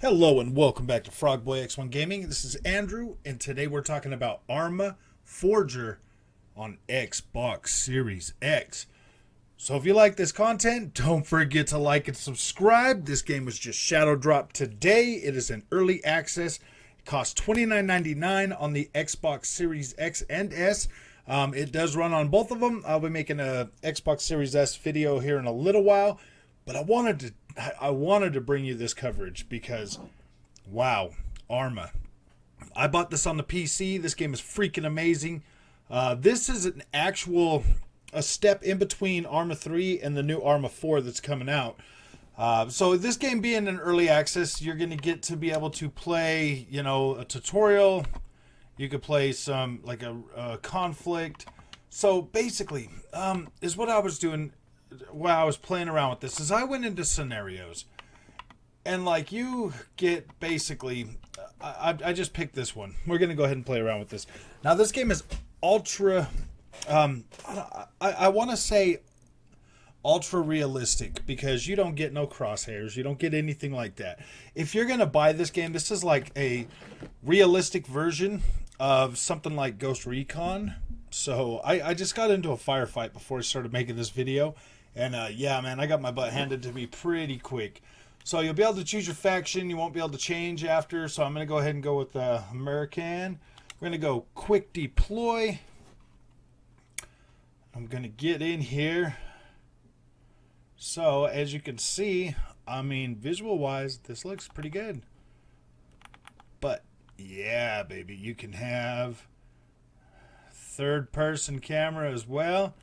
Hello and welcome back to Frogboy X1 Gaming. This is Andrew, and today we're talking about Arma Reforger on Xbox Series X. So if you like this content, don't forget to like and subscribe. This game was just shadow dropped today. It is in early access. It costs $29.99 on the Xbox Series X and S. It does run on both of them. I'll be making a Xbox Series S video here in a little while, but I wanted to bring you this coverage because, wow, Arma. I bought this on the PC. This game is freaking amazing. This is a step in between Arma 3 and the new Arma 4 that's coming out. So this game being in early access, you're going to get to be able to play, a tutorial. You could play some, like a conflict. So basically, is what I was doing while I was playing around with this, is I went into scenarios. And like you get basically, I just picked this one. We're going to go ahead and play around with this. Now this game is ultra, I want to say ultra realistic, because you don't get no crosshairs. You don't get anything like that. If you're going to buy this game, this is like a realistic version of something like Ghost Recon. So I just got into a firefight before I started making this video. And yeah, man, I got my butt handed to me pretty quick. So you'll be able to choose your faction. You won't be able to change after. So I'm going to go ahead and go with American. We're going to go quick deploy. I'm going to get in here. So as you can see, I mean, visual wise, this looks pretty good. But yeah, baby, you can have third person camera as well.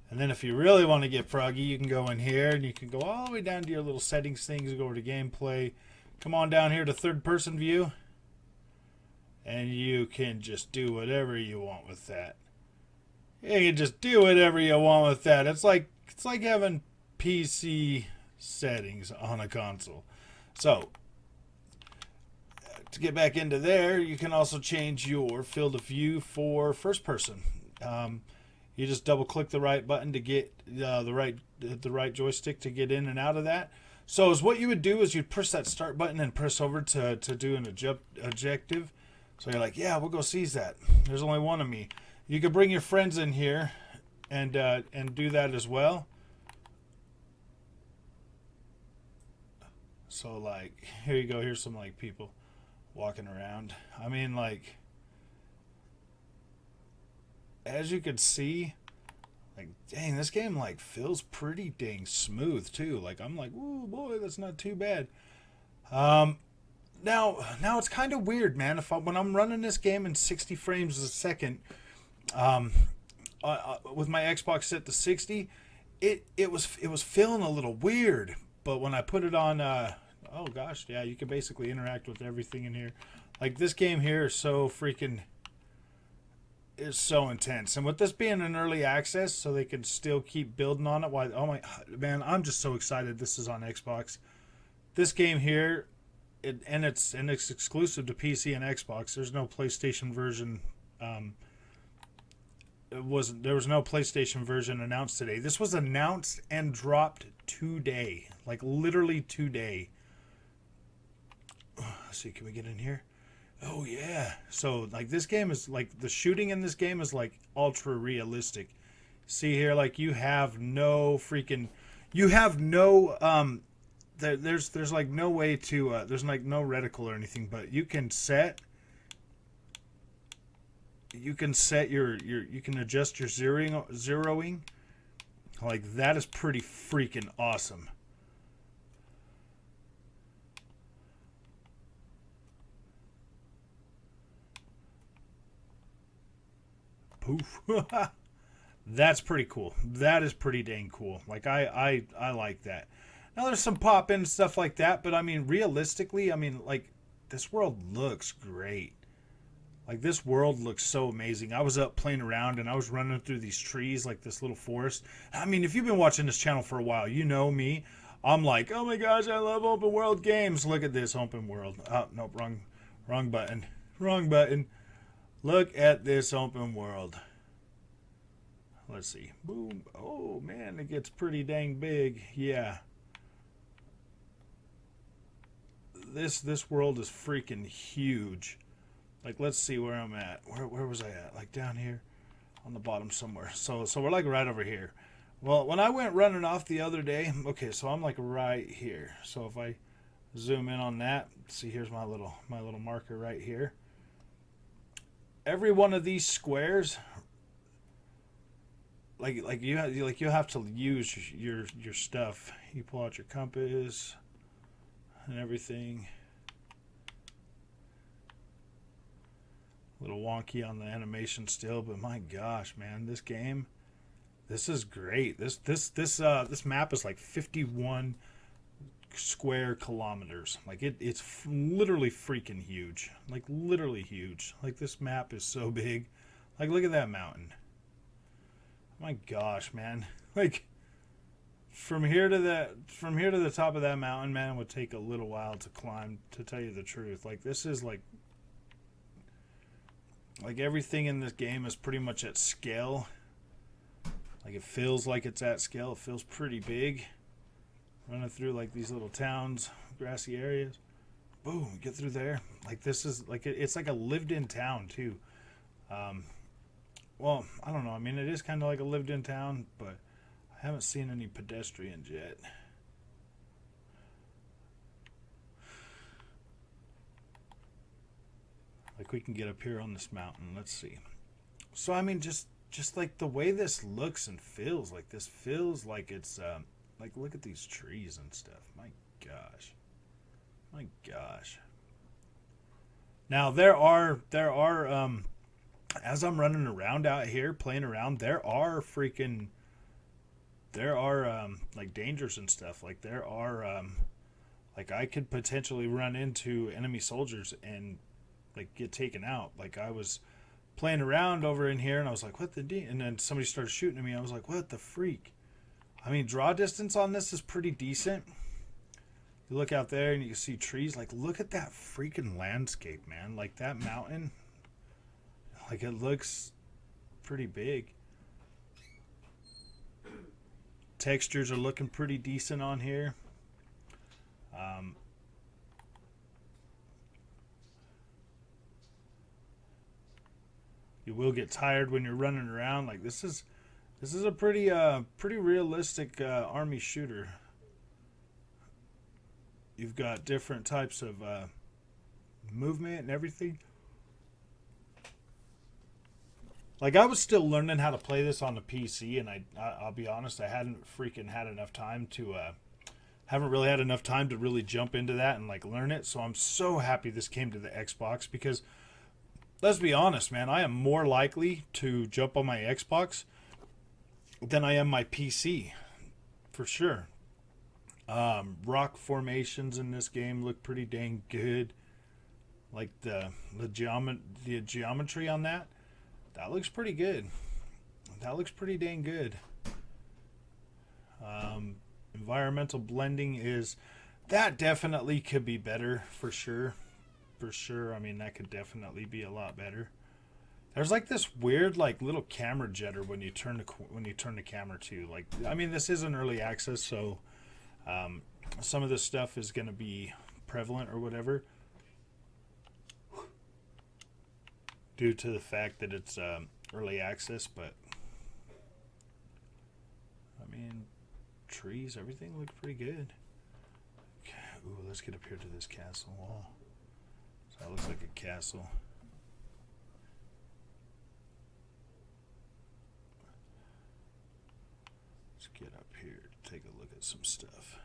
And then if you really want to get froggy, you can go in here and you can go all the way down to your little settings things, go over to gameplay. Come on down here to third person view. And you can just do whatever you want with that. You can just do whatever you want with that. It's like having PC settings on a console. So to get back into there, you can also change your field of view for first person. You just double click the right button to get the right joystick to get in and out of that. So is what you would do is you'd press that start button and press over to do an objective. So you're like, yeah, we'll go seize that. There's only one of me. You could bring your friends in here and do that as well. So like, here you go. Here's some like people walking around. I mean, like, as you can see, like, dang, this game like feels pretty dang smooth too. Like, I'm like, oh boy, that's not too bad. Now it's kind of weird, man. When I'm running this game in 60 frames a second, with my Xbox set to 60, it was feeling a little weird. But when I put it on, oh gosh, yeah, you can basically interact with everything in here. Like, this game here is so freaking, is so intense. And with this being an early access, so they can still keep building on it. Why? Oh my man, I'm just so excited this is on Xbox. This game here, it's exclusive to PC and Xbox. There's no PlayStation version. There was no PlayStation version announced today. This was announced and dropped today, like literally today. Let's see, can we get in here? Oh yeah. So like, this game is like, the shooting in this game is like ultra realistic. See here, like, you have no freaking, there's like no way to there's like no reticle or anything, but you can set you can adjust your zeroing. Like, that is pretty freaking awesome. Poof. That's pretty cool. That is pretty dang cool. Like, I like that. Now there's some pop in stuff like that, but I mean, realistically, I mean, like, this world looks great. Like, this world looks so amazing. I was up playing around and I was running through these trees, like this little forest. I mean, if you've been watching this channel for a while, you know me. I'm like, oh my gosh, I love open world games. Look at this open world. Oh, nope, wrong button. Wrong button. Look at this open world. Let's see. Boom. Oh, man, it gets pretty dang big. Yeah. This world is freaking huge. Like, let's see where I'm at. Where was I at? Like, down here on the bottom somewhere. So we're like right over here. Well, when I went running off the other day, okay, so I'm like right here. So if I zoom in on that, see, here's my little marker right here. Every one of these squares, like you have to use your stuff. You pull out your compass and everything. A little wonky on the animation still, but my gosh, man, this game, this is great. This map is like 51 square kilometers. Like, it's literally freaking huge. Like, literally huge. Like, this map is so big. Like, look at that mountain. My gosh, man. Like, from here to the top of that mountain, man, would take a little while to climb, to tell you the truth. Like, this is like everything in this game is pretty much at scale. Like, it feels like it's at scale. It feels pretty big. Running through like these little towns, grassy areas. Boom, get through there. Like, this is like, it's like a lived-in town too. Well, I don't know. I mean, it is kind of like a lived-in town, but I haven't seen any pedestrians yet. Like, we can get up here on this mountain. Let's see. So, I mean, just like the way this looks and feels, like, this feels like it's, like, look at these trees and stuff. My gosh. My gosh. Now, there are, as I'm running around out here, playing around, there are, like, dangers and stuff. Like, there are, like, I could potentially run into enemy soldiers and, like, get taken out. Like, I was playing around over in here and I was like, what the D? And then somebody started shooting at me. I was like, what the freak? I mean, draw distance on this is pretty decent. You look out there and you can see trees. Like, look at that freaking landscape, man. Like, that mountain, like, it looks pretty big. Textures are looking pretty decent on here. You will get tired when you're running around. Like, this is a pretty realistic army shooter. You've got different types of movement and everything. Like, I was still learning how to play this on the PC, and I'll be honest, I hadn't freaking had enough time to haven't really had enough time to really jump into that and, like, learn it. So I'm so happy this came to the Xbox, because let's be honest, man, I am more likely to jump on my Xbox than I am my PC, for sure. Rock formations in this game look pretty dang good. Like, the geometry on that looks pretty good. That looks pretty dang good. Environmental blending that definitely could be better, for sure. For sure. I mean, that could definitely be a lot better. There's like this weird, like, little camera jitter when you turn the camera too. Like, I mean, this is an early access, so some of this stuff is going to be prevalent or whatever, due to the fact that it's early access. But I mean, trees, everything looks pretty good. Okay. Ooh, let's get up here to this castle wall. So that looks like a castle. Let's get up here to take a look at some stuff.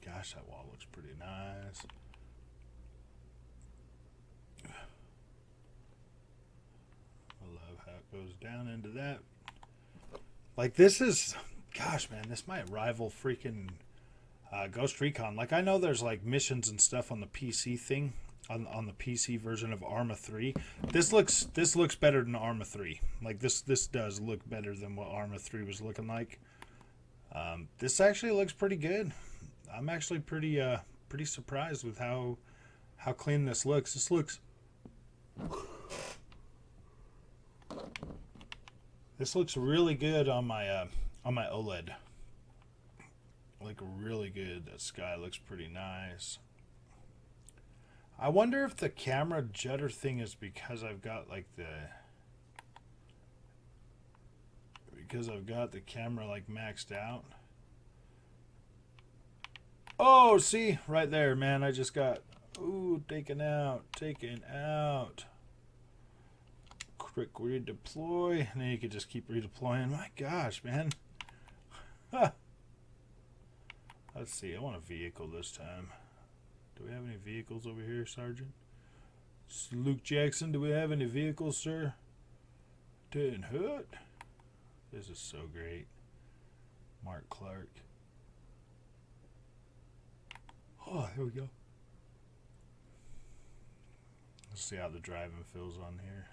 Gosh, that wall looks pretty nice. I love how it goes down into that. Like this is, gosh, man, this might rival freaking Ghost Recon. Like I know there's like missions and stuff on the PC thing, on the PC version of Arma 3. This looks better than Arma 3. Like this does look better than what Arma 3 was looking like. This actually looks pretty good. I'm actually pretty surprised with how clean this looks. This looks really good on my OLED. Like really good. That sky looks pretty nice. I wonder if the camera judder thing is because I've got like the camera like maxed out. Oh, see right there, man. I just got taken out. Quick redeploy, and then you could just keep redeploying. My gosh, man. Huh. Let's see. I want a vehicle this time. Do we have any vehicles over here, Sergeant? Luke Jackson, do we have any vehicles, sir? Ten Hood. This is so great. Mark Clark. Oh, here we go. Let's see how the driving feels on here.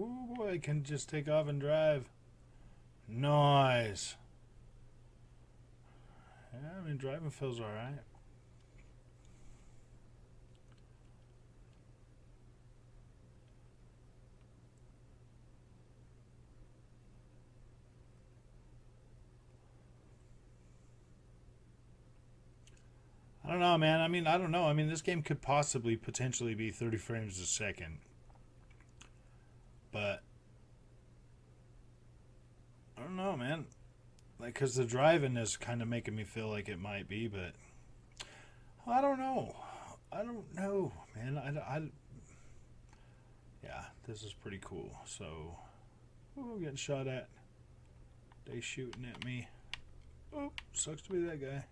Oh boy, I can just take off and drive. Nice. Yeah, I mean, driving feels alright. I don't know, man. I mean, I don't know. I mean, this game could potentially be 30 frames a second. But I don't know, man. Like, because the driving is kind of making me feel like it might be, but I don't know. I don't know, man. Yeah, this is pretty cool. So, I'm getting shot at. They shooting at me. Oh, sucks to be that guy.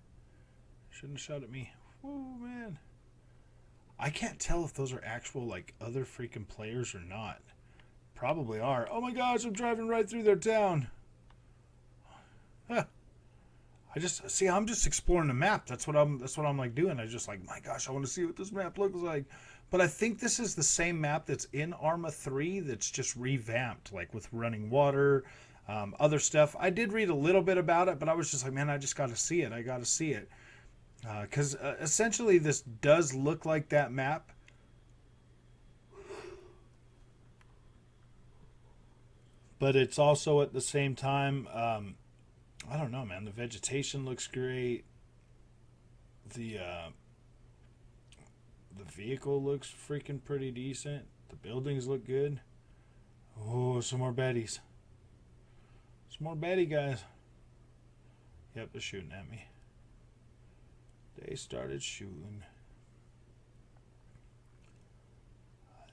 Shouldn't have shot at me. Whoa, man. I can't tell if those are actual, like, other freaking players or not. Probably are. Oh my gosh, I'm driving right through their town. Huh. I'm just exploring the map. That's what I'm like doing. I just like, my gosh, I want to see what this map looks like. But I think this is the same map that's in Arma 3 that's just revamped, like with running water, other stuff. I did read a little bit about it, but I was just like, man, I just got to see it. I got to see it. Because essentially this does look like that map. But it's also at the same time, I don't know, man. The vegetation looks great. The vehicle looks freaking pretty decent. The buildings look good. Oh, some more baddies. Some more baddie guys. Yep, they're shooting at me. They started shooting.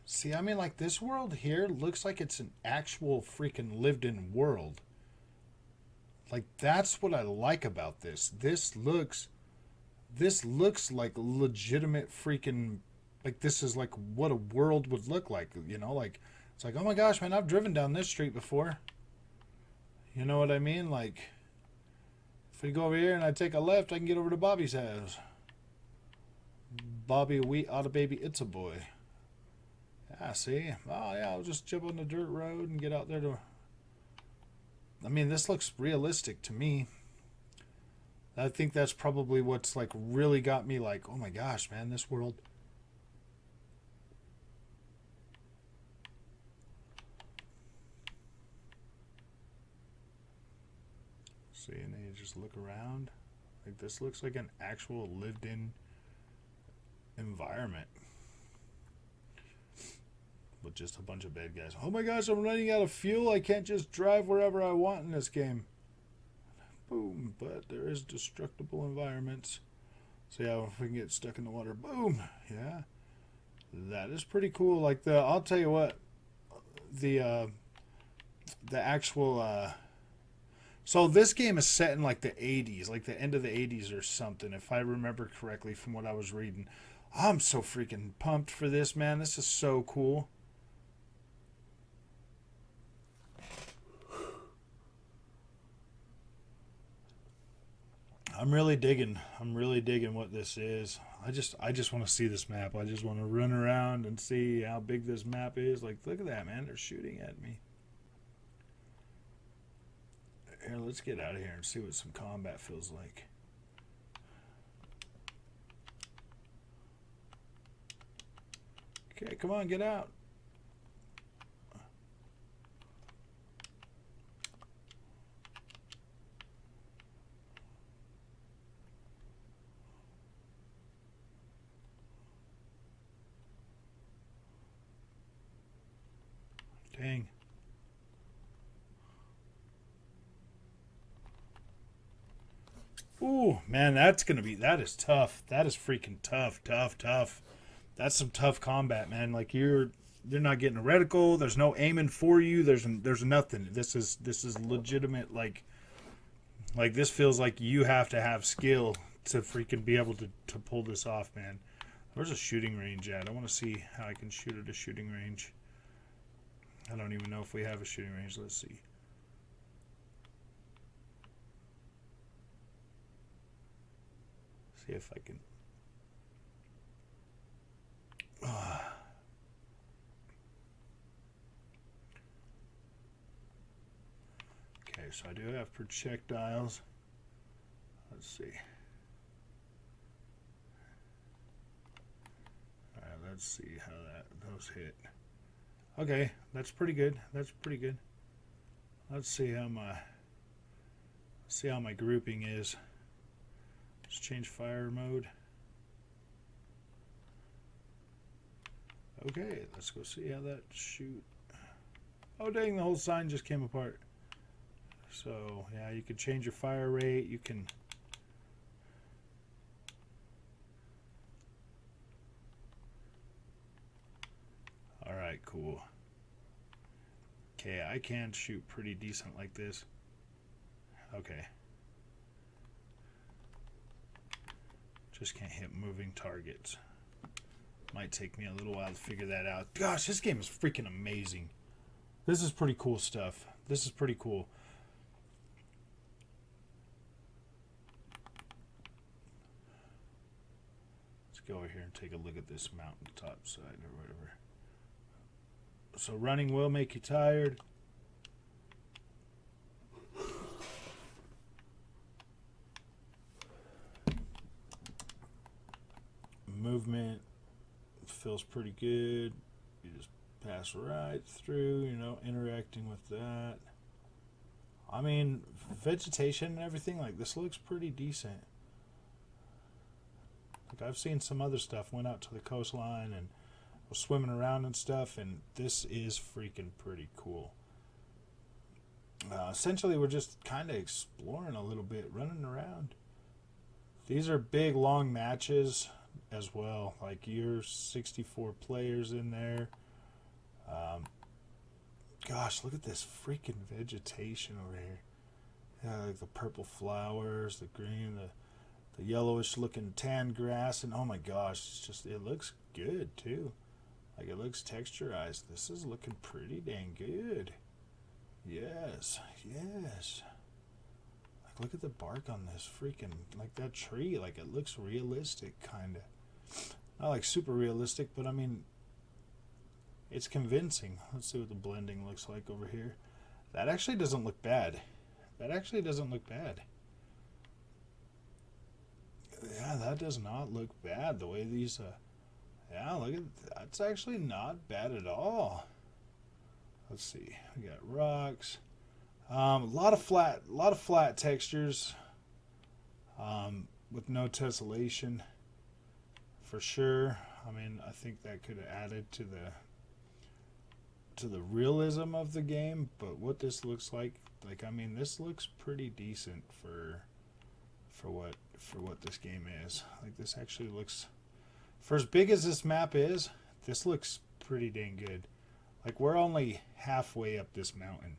See, I mean, like, this world here looks like it's an actual freaking lived-in world. Like, that's what I like about this. This looks like legitimate freaking, like, this is like what a world would look like, you know? Like, it's like, oh my gosh, man, I've driven down this street before. You know what I mean? Like, if we go over here and I take a left, I can get over to Bobby's house. Bobby, we oughta baby, it's a boy. Yeah, see? Oh, yeah, I'll just jump on the dirt road and get out there to... I mean, this looks realistic to me. I think that's probably what's, like, really got me like, oh my gosh, man, this world... See, and then you just look around. Like, this looks like an actual lived-in environment. With just a bunch of bad guys. Oh my gosh, I'm running out of fuel. I can't just drive wherever I want in this game. Boom. But there is destructible environments. So yeah, if we can get stuck in the water. Boom. Yeah. That is pretty cool. Like I'll tell you what. The the actual. So this game is set in like the 80s, like the end of the 80s or something, if I remember correctly from what I was reading. I'm so freaking pumped for this, man. This is so cool. I'm really digging what this is. I just want to see this map. I just want to run around and see how big this map is. Like, look at that, man. They're shooting at me. Here, let's get out of here and see what some combat feels like. Okay, come on, get out. Dang. Ooh, man, that is tough. That is freaking tough, tough, tough. That's some tough combat, man. Like they're not getting a reticle. There's no aiming for you. There's nothing. This is legitimate. Like this feels like you have to have skill to freaking be able to pull this off, man. Where's a shooting range at? I want to see how I can shoot at a shooting range. I don't even know if we have a shooting range. Let's see. See if I can. Okay, so I do have projectiles. Let's see. All right, let's see how those hit. Okay, that's pretty good. That's pretty good. Let's see how my grouping is. Let's change fire mode. Okay, let's go see how that shoot. Oh dang, the whole sign just came apart. So yeah, you can change your fire rate. You can. All right, cool. Okay, I can shoot pretty decent like this. Okay. Just can't hit moving targets. Might take me a little while to figure that out. Gosh, this game is freaking amazing. This is pretty cool stuff. This is pretty cool. Let's go over here and take a look at this mountaintop side or whatever. So running will make you tired. Movement feels pretty good. You just pass right through, you know, interacting with that. I mean, vegetation and everything, like this looks pretty decent. Like I've seen some other stuff, went out to the coastline and was swimming around and stuff, and this is freaking pretty cool. Essentially, we're just kind of exploring a little bit, running around. These are big, long matches as well. Like you're 64 players in there. Gosh, look at this freaking vegetation over here. Yeah, like the purple flowers, the green, the yellowish looking tan grass, and oh my gosh, it looks good too. Like it looks texturized. This is looking pretty dang good. Yes, yes. Like look at the bark on this freaking, like that tree. Like it looks realistic, kind of. Not like super realistic, but I mean, it's convincing. Let's see what the blending looks like over here. That actually doesn't look bad. That actually doesn't look bad. Yeah, that does not look bad. The way these, yeah, look at that's actually not bad at all. Let's see. We got rocks. A lot of flat textures. With no tessellation, for sure. I mean, I think that could have added to the realism of the game. But what this looks like, I mean, this looks pretty decent for what this game is. Like this actually looks, for as big as this map is, this looks pretty dang good. Like we're only halfway up this mountain.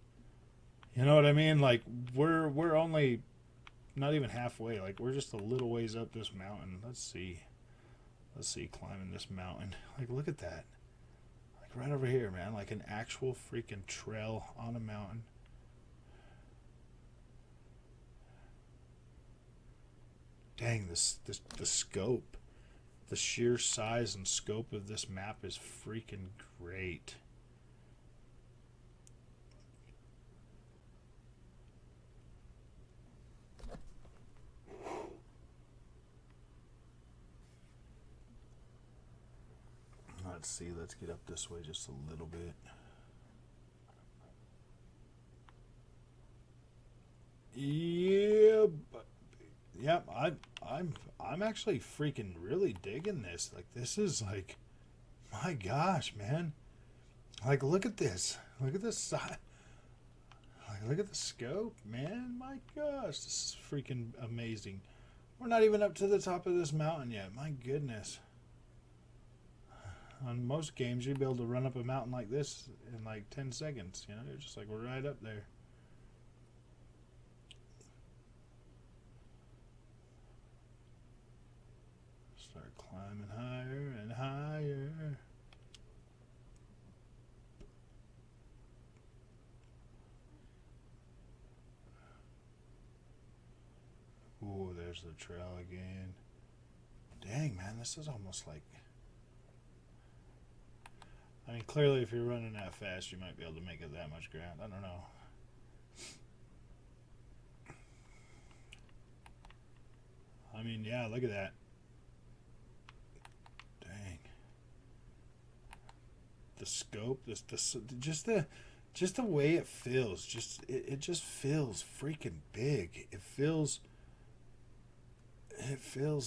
You know what I mean? Like we're only not even halfway. Like we're just a little ways up this mountain. Let's see. Let's see, climbing this mountain. Like look at that. Like right over here, man. Like an actual freaking trail on a mountain. Dang, the scope. The sheer size and scope of this map is freaking great. Let's see, let's get up this way just a little bit. Yeah, but yep, I'm actually freaking really digging this. Like this is like, my gosh, man. Like look at this. Look at this side. Like look at the scope, man. My gosh, this is freaking amazing. We're not even up to the top of this mountain yet. My goodness. On most games, you'd be able to run up a mountain like this in like 10 seconds. You know, you're just like, we're right up there. Start climbing higher and higher. Ooh, there's the trail again. Dang, man, this is almost like... I mean, clearly if you're running that fast, you might be able to make it that much ground. I don't know. I mean, yeah, look at that. Dang. The scope, just the way it feels. It just feels freaking big. It feels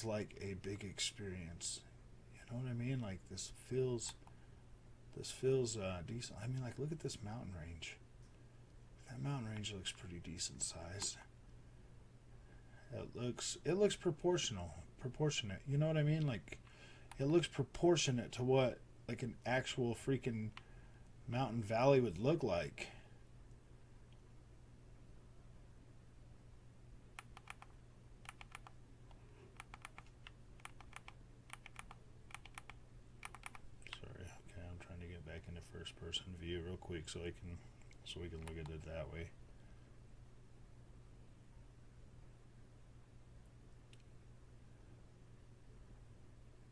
like a big experience. You know what I mean? Like this feels decent. I mean, like, look at this mountain range. That mountain range looks pretty decent sized. It looks proportionate. You know what I mean? Like, it looks proportionate to what like an actual freaking mountain valley would look like. Back into first person view real quick so we can look at it that way.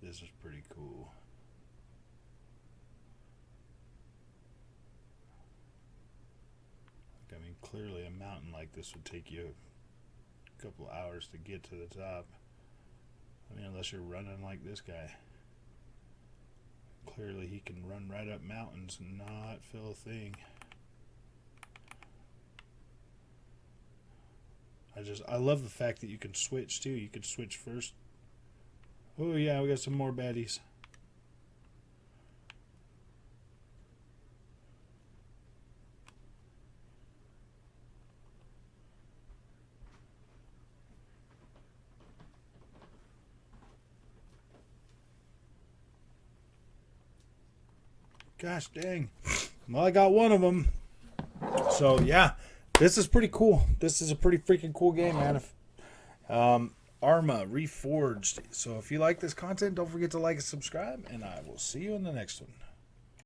This is pretty cool. Like, I mean, clearly a mountain like this would take you a couple hours to get to the top. I mean, unless you're running like this guy. Clearly he can run right up mountains and not feel a thing. I love the fact that you can switch too. You can switch first. Oh yeah, we got some more baddies. Gosh dang. Well, I got one of them. So, yeah. This is pretty cool. This is a pretty freaking cool game, man. Arma Reforged. So, if you like this content, don't forget to like and subscribe. And I will see you in the next one.